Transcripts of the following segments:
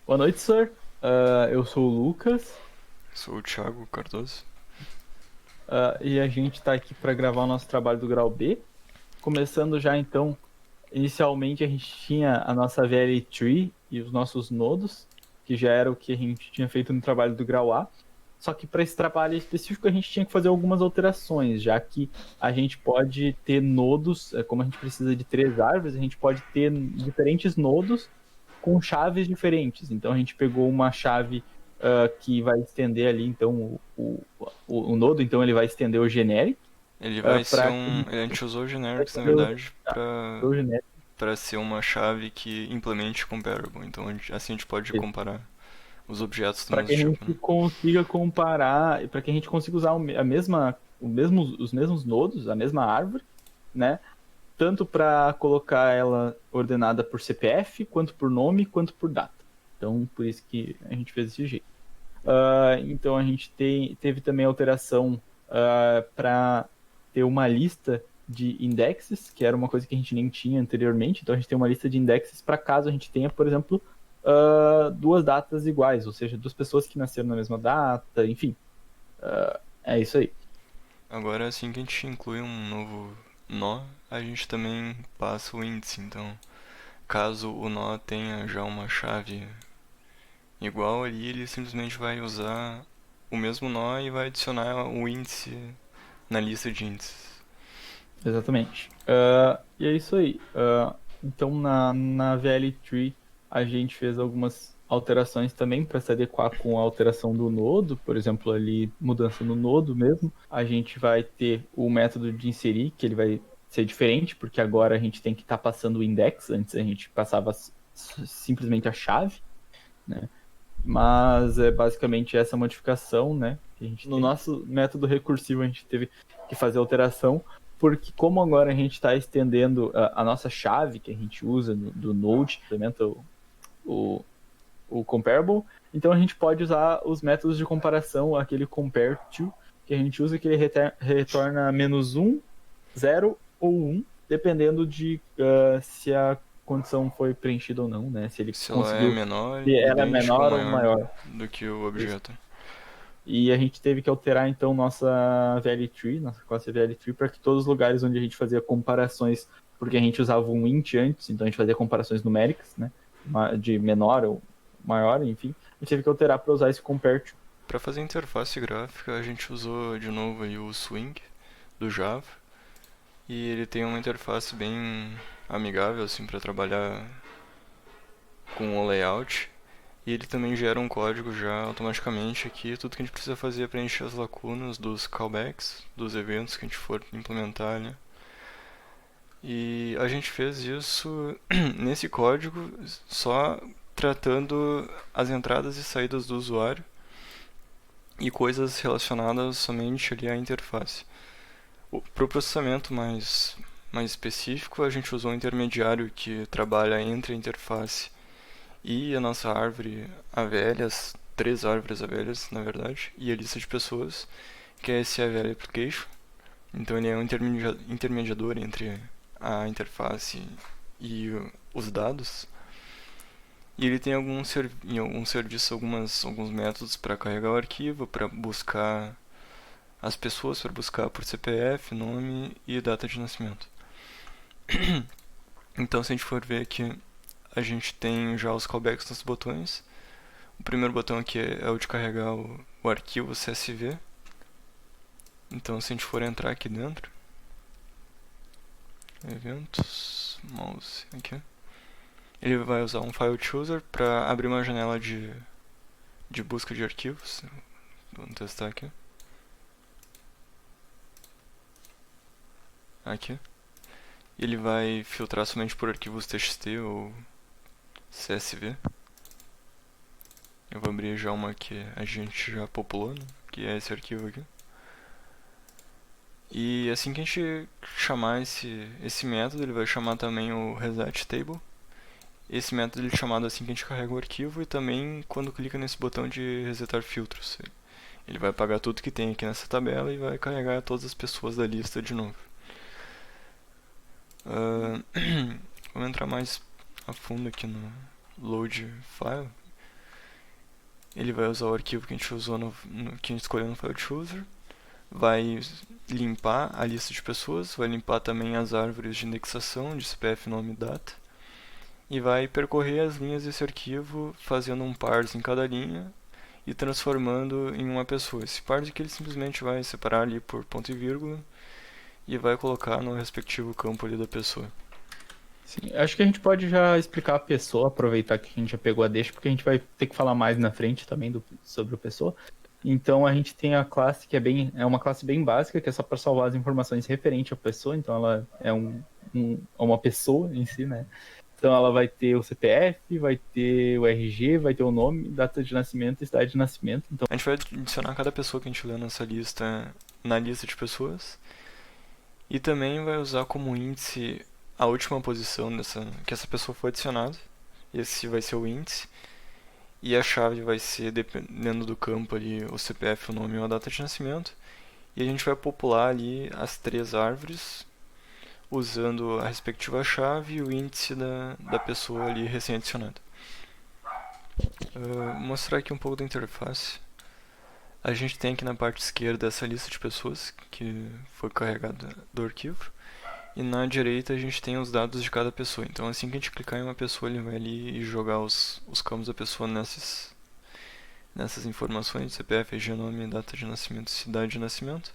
Boa noite, sir. Eu sou o Lucas, Sou o Thiago Cardoso. e a gente está aqui para gravar o nosso trabalho do Grau B. Começando já então, inicialmente a gente tinha a nossa VL Tree e os nossos nodos, que já era o que a gente tinha feito no trabalho do Grau A. Só que para esse trabalho específico a gente tinha que fazer algumas alterações, já que a gente pode ter nodos, como a gente precisa de três árvores, a gente pode ter diferentes nodos com chaves diferentes. Então a gente pegou uma chave que vai estender ali, então, o nodo, então ele vai estender o generic Ele vai ser para que um. A gente usou o vai generics na estender verdade o generic. para ser uma chave que implemente comparable. Então assim a gente pode comparar os objetos do Para mesmo que a tipo, gente né? consiga comparar, e para que a gente consiga usar os mesmos nodos, a mesma árvore, né? Tanto para colocar ela ordenada por CPF, quanto por nome, quanto por data. Então, por isso que a gente fez desse jeito. Então, a gente teve também alteração para ter uma lista de indexes, que era uma coisa que a gente nem tinha anteriormente. Então, a gente tem uma lista de indexes para caso a gente tenha, por exemplo, duas datas iguais, ou seja, duas pessoas que nasceram na mesma data, enfim. É isso aí. Agora assim que a gente inclui um novo nó, a gente também passa o índice. Então, caso o nó tenha já uma chave igual ali, ele simplesmente vai usar o mesmo nó e vai adicionar o índice na lista de índices. Exatamente. E é isso aí. Então, na VL-Tree, a gente fez algumas alterações também para se adequar com a alteração do nodo, por exemplo, ali, mudança no nodo mesmo. A gente vai ter o método de inserir, que ele vai ser diferente, porque agora a gente tem que estar passando o index, antes a gente passava simplesmente a chave, né? Mas é basicamente essa modificação, né? Que a gente no nosso método recursivo a gente teve que fazer alteração, porque como agora a gente está estendendo a nossa chave que a gente usa do Node, que implementa o, o comparable, então a gente pode usar os métodos de comparação, aquele compare to, que a gente usa que ele retorna -1, 0 ou 1, dependendo de se a condição foi preenchida ou não, né? Se ele Se ela é conseguiu, menor, se ela é idêntica ou menor ou maior maior. do que o Isso. objeto. E a gente teve que alterar então nossa VL Tree, nossa classe VL Tree, para que todos os lugares onde a gente fazia comparações, porque a gente usava um int antes, então a gente fazia comparações numéricas, né? De menor ou maior, enfim. A gente teve que alterar para usar esse compare to. Para fazer interface gráfica, a gente usou de novo aí o Swing do Java. E ele tem uma interface bem amigável assim para trabalhar com o layout. E ele também gera um código já automaticamente aqui. Tudo que a gente precisa fazer é preencher as lacunas dos callbacks, dos eventos que a gente for implementar, né? E a gente fez isso nesse código só tratando as entradas e saídas do usuário e coisas relacionadas somente ali à interface. Para o processamento mais específico, a gente usou um intermediário que trabalha entre a interface e a nossa árvore AVL, as três árvores AVLs, na verdade, e a lista de pessoas, que é esse AVL Application. Então ele é um intermediador entre a interface e os dados. E ele tem algum serviço, alguns métodos para carregar o arquivo, para buscar as pessoas, para buscar por CPF, nome e data de nascimento. Então, se a gente for ver aqui, a gente tem já os callbacks nos botões. O primeiro botão aqui é o de carregar o arquivo CSV. Então, se a gente for entrar aqui dentro, eventos, mouse, aqui, ele vai usar um file chooser para abrir uma janela de busca de arquivos. Vamos testar aqui. Aqui. Ele vai filtrar somente por arquivos TXT ou CSV. Eu vou abrir já uma que a gente já populou, né? Que é esse arquivo aqui. E assim que a gente chamar esse método, ele vai chamar também o reset table. Esse método ele é chamado assim que a gente carrega o arquivo e também quando clica nesse botão de resetar filtros. Ele vai apagar tudo que tem aqui nessa tabela e vai carregar todas as pessoas da lista de novo. Vamos entrar mais a fundo aqui no load file. ele vai usar o arquivo que a gente usou que a gente escolheu no file chooser, vai limpar a lista de pessoas, vai limpar também as árvores de indexação de CPF, nome e data, e vai percorrer as linhas desse arquivo fazendo um parse em cada linha e transformando em uma pessoa. Esse parse que ele simplesmente vai separar ali por ponto e vírgula e vai colocar no respectivo campo ali da pessoa. Sim, acho que a gente pode já explicar a pessoa, aproveitar que a gente já pegou a deixa, porque a gente vai ter que falar mais na frente também sobre o pessoa. Então a gente tem a classe que é uma classe bem básica, que é só para salvar as informações referente à pessoa, então ela é uma pessoa em si, né? Então ela vai ter o CPF, vai ter o RG, vai ter o nome, data de nascimento e cidade de nascimento. Então A gente vai adicionar cada pessoa que a gente lê nessa lista na lista de pessoas e também vai usar como índice a última posição que essa pessoa foi adicionada. Esse vai ser o índice. E a chave vai ser, dependendo do campo ali, o CPF, o nome ou a data de nascimento. E a gente vai popular ali as 3 árvores, usando a respectiva chave e o índice da pessoa ali recém-adicionada. Vou mostrar aqui um pouco da interface. A gente tem aqui na parte esquerda essa lista de pessoas que foi carregada do arquivo. E na direita a gente tem os dados de cada pessoa. Então assim que a gente clicar em uma pessoa, ele vai ali e jogar os campos da pessoa nessas informações, CPF, RG, nome, data de nascimento, cidade de nascimento.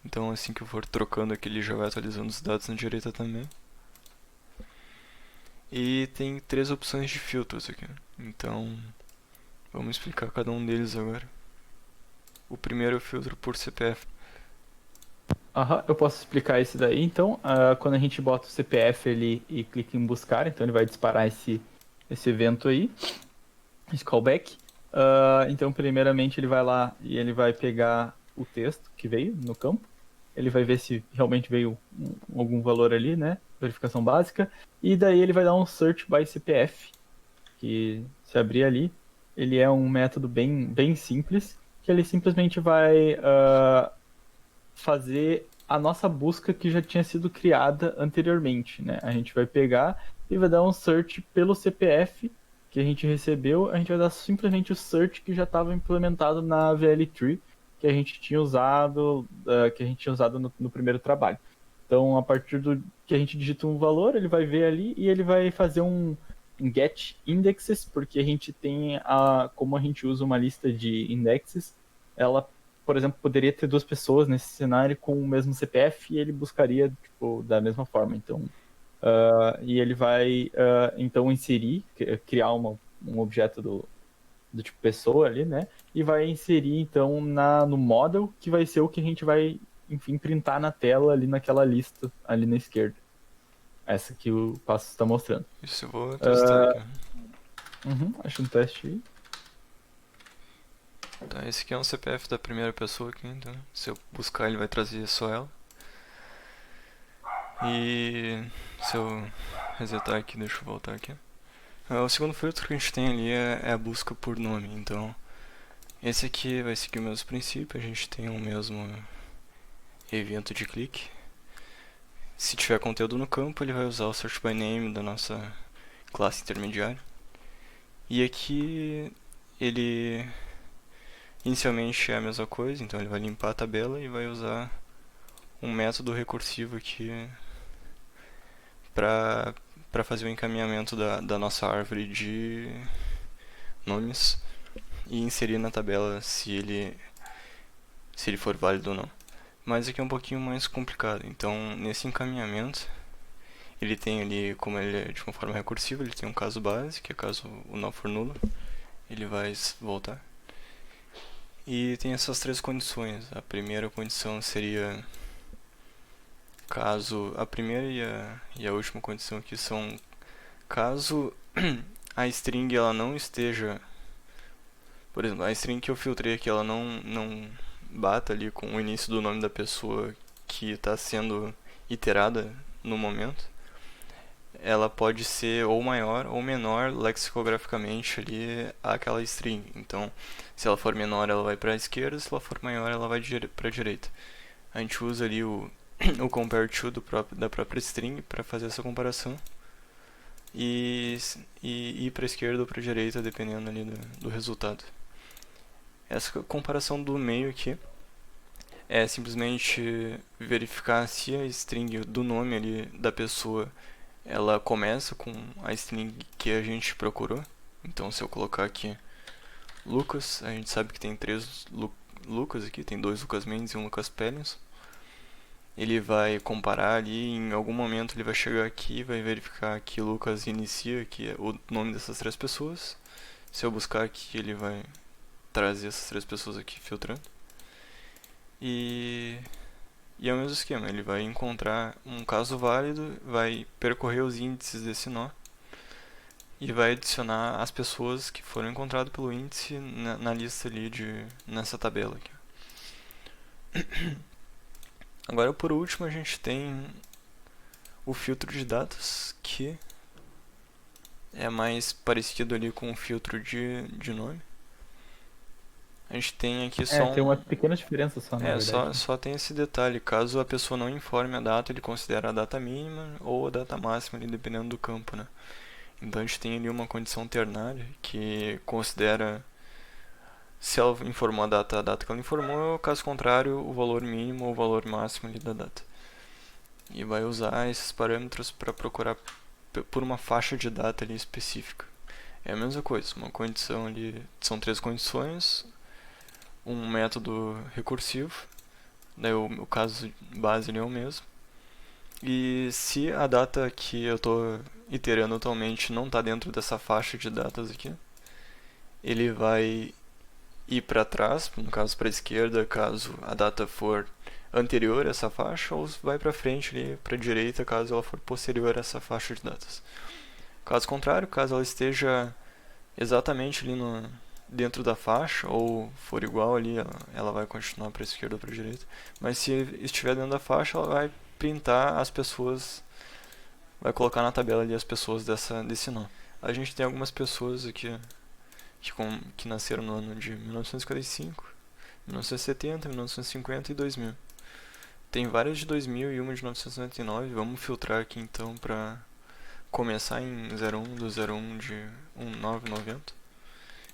Então assim que eu for trocando aqui, ele já vai atualizando os dados na direita também. E tem 3 opções de filtros aqui. Então vamos explicar cada um deles agora. O primeiro é o filtro por CPF. eu posso explicar isso daí. Então, quando a gente bota o CPF ali e clica em buscar, então ele vai disparar esse evento aí, esse callback. Então, primeiramente, ele vai lá e ele vai pegar o texto que veio no campo. Ele vai ver se realmente veio algum valor ali, né? Verificação básica. E daí ele vai dar um search by CPF, que se abrir ali, ele é um método bem simples, que ele simplesmente vai fazer a nossa busca que já tinha sido criada anteriormente, né? A gente vai pegar e vai dar um search pelo CPF que a gente recebeu, a gente vai dar simplesmente o search que já estava implementado na VL-Tree que a gente tinha usado, no primeiro trabalho. Então, a partir do que a gente digita um valor, ele vai ver ali e ele vai fazer um get indexes, porque a gente tem como a gente usa uma lista de indexes, ela, por exemplo, poderia ter 2 pessoas nesse cenário com o mesmo CPF e ele buscaria tipo, da mesma forma. Então, e ele vai então inserir, criar um objeto do tipo pessoa ali, né? E vai inserir então no model, que vai ser o que a gente vai, enfim, printar na tela ali naquela lista ali na esquerda. Essa que o passo está mostrando. Isso eu vou testar aqui. Acho um teste aí. Tá, esse aqui é um CPF da primeira pessoa aqui, então se eu buscar ele vai trazer só ela. E se eu resetar aqui, deixa eu voltar aqui. O segundo filtro que a gente tem ali é a busca por nome, então esse aqui vai seguir o mesmo princípio, a gente tem o mesmo evento de clique. Se tiver conteúdo no campo, ele vai usar o search by name da nossa classe intermediária. E aqui ele inicialmente é a mesma coisa, então ele vai limpar a tabela e vai usar um método recursivo aqui para fazer o encaminhamento da nossa árvore de nomes e inserir na tabela se ele for válido ou não. Mas aqui é um pouquinho mais complicado, então nesse encaminhamento ele tem ali, como ele é de uma forma recursiva, ele tem um caso base, que é caso o nó for nulo, ele vai voltar. E tem essas 3 condições. A primeira condição seria caso a primeira e a última condição aqui são caso a string ela não esteja, por exemplo, a string que eu filtrei aqui ela não bata ali com o início do nome da pessoa que está sendo iterada no momento, ela pode ser ou maior ou menor lexicograficamente ali àquela string. Então, se ela for menor, ela vai para a esquerda, se ela for maior, ela vai para a direita. A gente usa ali o compare to da própria string para fazer essa comparação e ir para a esquerda ou para a direita, dependendo ali do resultado. Essa comparação do meio aqui é simplesmente verificar se a string do nome ali da pessoa ela começa com a string que a gente procurou. Então se eu colocar aqui Lucas, a gente sabe que tem três Lucas aqui, tem dois Lucas Mendes e um Lucas Pellins. Ele vai comparar ali, em algum momento ele vai chegar aqui, vai verificar que Lucas inicia, que é o nome dessas três pessoas. Se eu buscar aqui, ele vai trazer essas três pessoas aqui filtrando. E é o mesmo esquema, ele vai encontrar um caso válido, vai percorrer os índices desse nó e vai adicionar as pessoas que foram encontradas pelo índice na lista ali nessa tabela aqui. Agora por último a gente tem o filtro de datas, que é mais parecido ali com o filtro de nome. A gente tem aqui só Tem uma pequena diferença só, na verdade. só tem esse detalhe. Caso a pessoa não informe a data, ele considera a data mínima ou a data máxima, ali, dependendo do campo, né? Então a gente tem ali uma condição ternária que considera, se ela informou a data que ela informou, caso contrário, o valor mínimo ou o valor máximo ali da data. E vai usar esses parâmetros para procurar por uma faixa de data ali específica. É a mesma coisa, uma condição ali, são três condições, um método recursivo, daí o caso base ali é o mesmo. E se a data que eu estou iterando atualmente não está dentro dessa faixa de datas aqui, ele vai ir para trás, no caso para a esquerda, caso a data for anterior a essa faixa, ou vai para frente ali para a direita, caso ela for posterior a essa faixa de datas. Caso contrário, caso ela esteja exatamente ali dentro da faixa, ou for igual ali, ela vai continuar para a esquerda ou para a direita. Mas se estiver dentro da faixa, ela vai printar as pessoas, vai colocar na tabela ali as pessoas desse nó. A gente tem algumas pessoas aqui que nasceram no ano de 1955, 1970, 1950 e 2000. Tem várias de 2000 e uma de 1999. Vamos filtrar aqui então para começar em 01 do 01 de 1990.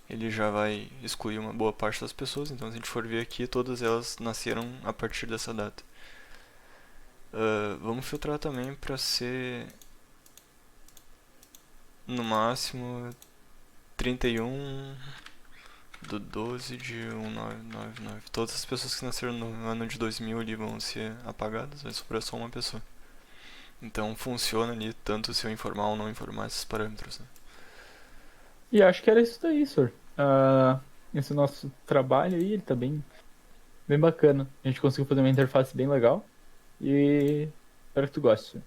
Ele já vai excluir uma boa parte das pessoas, então se a gente for ver aqui, todas elas nasceram a partir dessa data. Vamos filtrar também para ser no máximo 31 do 12 de 1999. Todas as pessoas que nasceram no ano de 2000 ali vão ser apagadas, vai sobrar só uma pessoa. Então funciona ali, tanto se eu informar ou não informar esses parâmetros, né? E acho que era isso daí, senhor. Esse nosso trabalho aí, ele tá bem bacana. A gente conseguiu fazer uma interface bem legal. E espero que tu goste.